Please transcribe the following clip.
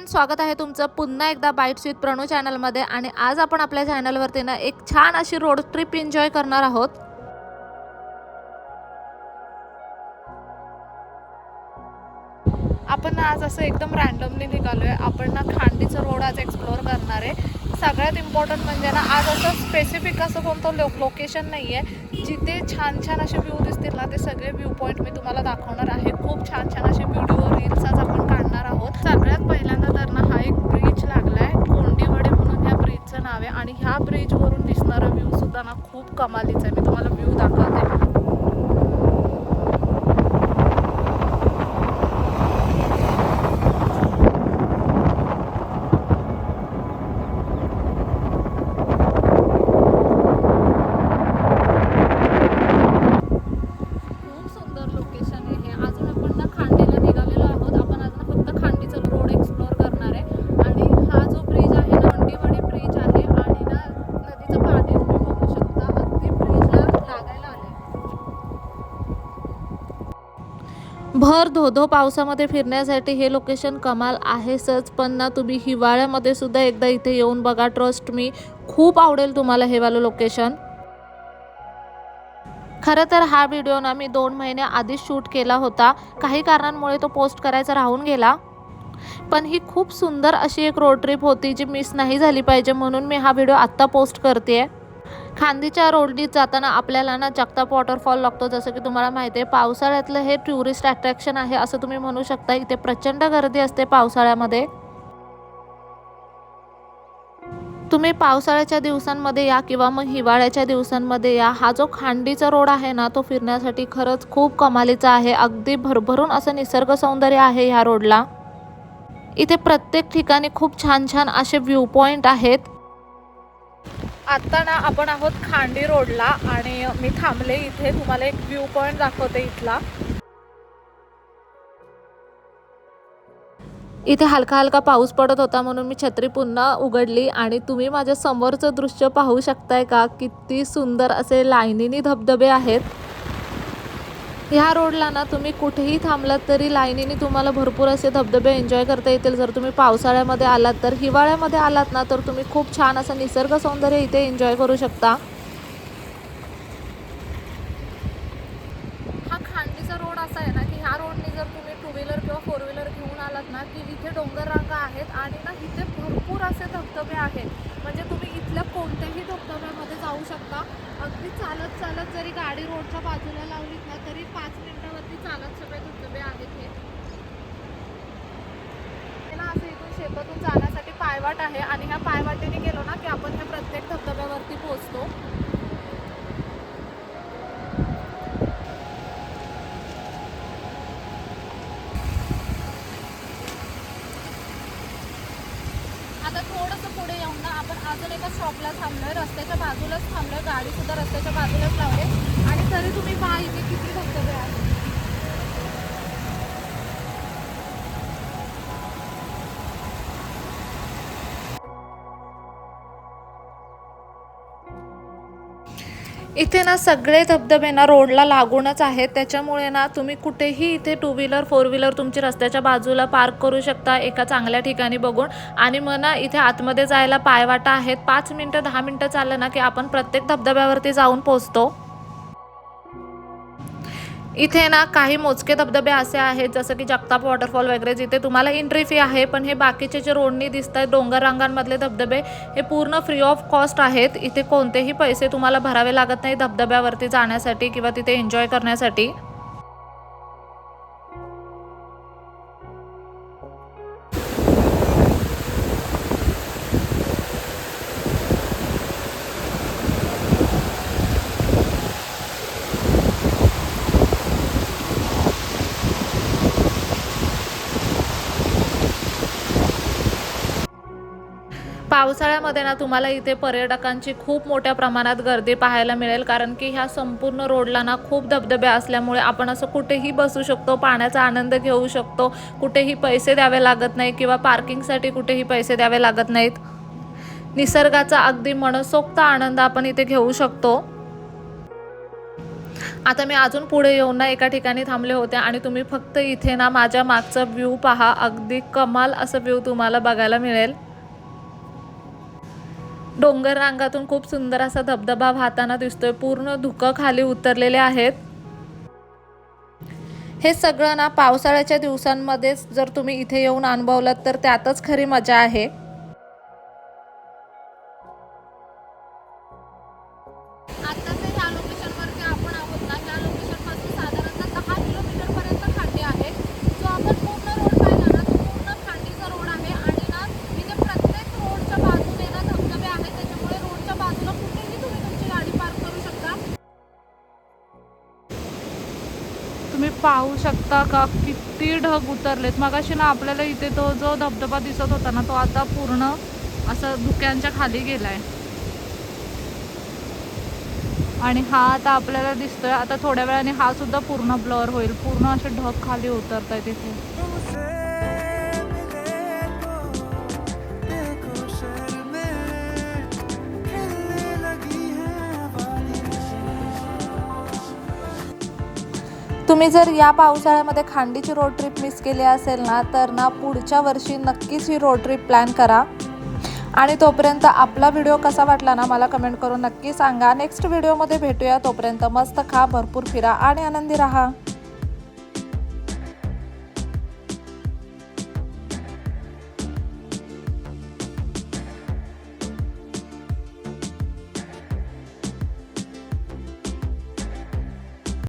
स्वागत आहे तुमचं पुन्हा एकदा बाईट्स विथ प्रणू चॅनलमध्ये। आणि आज आपण आपल्या चॅनलवरती ना एक छान अशी रोड ट्रिप एन्जॉय करणार आहोत। आपण आज असं एकदम रँडमली निघालोय। आपण ना खांडीचं रोड आज एक्सप्लोर करणार आहे। सगळ्यात इम्पॉर्टंट म्हणजे ना आज असं स्पेसिफिक असं कोणतं लोकेशन नाही आहे जिथे छान छान असे व्ह्यू दिसतील ना, ते सगळे व्ह्यू पॉईंट मी तुम्हाला दाखवणार आहे। खूप छान छान असे व्हिडिओ रील्स आज आपण काढणार आहोत। सगळ्यात पहिल्यांदा तर ना हा एक ब्रिज लागलाय, कोंडीवडे म्हणून ह्या ब्रिजचं नाव आहे। आणि ह्या ब्रिजवरून दिसणारा व्ह्यू सुद्धा ना खूप कमालीचा आहे। मी तुम्हाला व्ह्यू दाखवते। भर धोधो पावसामध्ये फिरण्यासाठी हे लोकेशन कमाल आहेच, पण ना तुम्ही हिवाळ्यामध्ये सुद्धा एकदा इथे येऊन बघा। ट्रस्ट मी, खूप आवडेल तुम्हाला हे वालं लोकेशन। खरं तर हा व्हिडिओ ना मी 2 महिने आधीच शूट केला होता। काही कारणांमुळे तो पोस्ट करायचा राहून गेला, पण ही खूप सुंदर अशी एक रोड ट्रिप होती जी मिस नाही झाली पाहिजे, म्हणून मी हा व्हिडिओ आत्ता पोस्ट करते। खांदीच्या रोडनी जाताना आपल्याला ना जगताप वॉटरफॉल लागतो। जसं की तुम्हाला माहिती आहे, पावसाळ्यातलं हे टुरिस्ट अट्रॅक्शन आहे असं तुम्ही म्हणू शकता। इथे प्रचंड गर्दी असते पावसाळ्यामध्ये। तुम्ही पावसाळ्याच्या दिवसांमध्ये या किंवा मग हिवाळ्याच्या दिवसांमध्ये या, हा जो खांडीचा रोड आहे ना तो फिरण्यासाठी खरंच खूप कमालीचा आहे। अगदी भरभरून असं निसर्ग सौंदर्य आहे ह्या रोडला। इथे प्रत्येक ठिकाणी खूप छान छान असे व्ह्यू पॉइंट आहेत। आता ना आपण आहोत खांडी रोडला आणि मी थांबले इथे, तुम्हाला एक व्ह्यू पॉइंट दाखवते इथला। इथे हलका हलका पाऊस पडत होता म्हणून मी छत्री पुन्हा उघडली आणि तुम्ही माझ्या समोरचं दृश्य पाहू शकताय का, किती सुंदर असे लाईनीनी धबधबे आहेत। ह्या रोडला ना तुम्ही कुठेही थांबलात तरी लाईनीने तुम्हाला भरपूर असे धबधबे एन्जॉय करता येतील। जर तुम्ही पावसाळ्यामध्ये आलात, तर हिवाळ्यामध्ये आलात ना तर तुम्ही खूप छान असं निसर्ग सौंदर्य इथे एन्जॉय करू शकता। हा खांडीचा रोड असा आहे ना की ह्या रोडने जर तुम्ही 2 व्हीलर किंवा 4 व्हीलर घेऊन आलात ना की इथे डोंगर रांगा आहेत आणि ना इथे भरपूर असे धबधबे आहेत। म्हणजे तुम्ही इथल्या कोणत्याही धबधब्यामध्ये जाऊ शकता। अगदी चालत चालत जरी गाडी रोडच्या बाजूला लावलीत ना तरी 5 मिनिटावरती चालत सगळे धबधबे आहेत हे ना। असं इथून शेतातून जाण्यासाठी पायवाट आहे आणि ह्या पायवाटेने गेलो ना की आपण ह्या प्रत्येक धबधब्यावरती पोहोचतो। आता थोडंसं पुढे येऊन ना आपण अजून एका स्टॉपला थांबलोय, रस्त्याच्या बाजूलाच थांबलोय, गाडी सुद्धा रस्त्याच्या बाजूलाच लावले आणि तरी तुम्ही पहा इथे किती धबधबे आहेत। इथे ना सगळे धबधबे ना रोडला लागूनच आहेत, त्याच्यामुळे ना तुम्ही कुठेही इथे 2 व्हीलर 4 व्हीलर तुमची रस्त्याच्या बाजूला पार्क करू शकता एका चांगल्या ठिकाणी बघून। आणि मग ना इथे आतमध्ये जायला पायवाटा आहेत। 5 मिनिटं 10 मिनिटं चाललं ना की आपण प्रत्येक धबधब्यावरती जाऊन पोहोचतो। इथे ना काही मोजके धबधबे असे आहेत जसं की जगताप वॉटरफॉल वगैरे, जिथे तुम्हाला एंट्री फी आहे, पण हे बाकीचे जे रोडनी दिसत आहेत डोंगर रांगांमधले धबधबे हे पूर्ण फ्री ऑफ कॉस्ट आहेत। इथे कोणतेही पैसे तुम्हाला भरावे लागत नाही धबधब्यावरती जाण्यासाठी किंवा तिथे एन्जॉय करण्यासाठी। पावसाळ्यामध्ये ना तुम्हाला इथे पर्यटकांची खूप मोठ्या प्रमाणात गर्दी पाहायला मिळेल, कारण की ह्या संपूर्ण रोडला ना खूप धबधबे असल्यामुळे आपण असं कुठेही बसू शकतो, पाण्याचा आनंद घेऊ शकतो। कुठेही पैसे द्यावे लागत नाही किंवा पार्किंगसाठी कुठेही पैसे द्यावे लागत नाहीत। निसर्गाचा अगदी मनसोक्त आनंद आपण इथे घेऊ शकतो। आता मी अजून पुढे येऊन ना एका ठिकाणी थांबले होते आणि तुम्ही फक्त इथे ना माझ्या मागचा व्ह्यू पहा. अगदी कमाल असं व्ह्यू तुम्हाला बघायला मिळेल. डोंगर रांगातून खूप सुंदर असा धबधबा वाहताना दिसतोय. पूर्ण धुकं खाली उतरलेले आहेत. हे सगळं ना पावसाळ्याच्या दिवसांमध्येच जर तुम्ही इथे येऊन अनुभवलात तर त्यातच खरी मजा आहे. आता तर ह्या लोकेशनवरती आपण आहोत ना, ह्या लोकेशनपासून साधारणतः 10 किलोमीटरपर्यंत खांडी आहे. जो आपण पूर्ण रोड पाहिला ना, तो पूर्ण खांडीचा रोड आहे आणि ना इथे प्रत्येक रोडच्या बाजूने ना धबधबे आहेत. त्याच्यामुळे रोडच्या बाजूला कुठेही तुम्ही तुमची गाडी पार्क करू शकता. तुम्ही पाहू शकता का किती ढग उतरलेत. मगाशी ना आपल्याला इथे तो जो धबधबा दिसत होता ना, तो आता पूर्ण असं धुक्यांच्या खाली गेलाय आणि हा आता आपल्याला दिसतोय. आता थोड्या वेळाने हा सुद्धा पूर्ण ब्लर होईल. पूर्ण असे ढग खाली उतरत आहेत इथे. तुम्ही जर या पावसाळ्यामध्ये खांडीची रोड ट्रिप मिस केली असेल ना, तर ना पुढच्या वर्षी नक्कीच ही रोड ट्रिप प्लॅन करा. आणि तोपर्यंत आपला व्हिडिओ कसा वाटला ना मला कमेंट करून नक्की सांगा. नेक्स्ट व्हिडिओमध्ये भेटूया. तोपर्यंत मस्त खा, भरपूर फिरा आणि आनंदी राहा.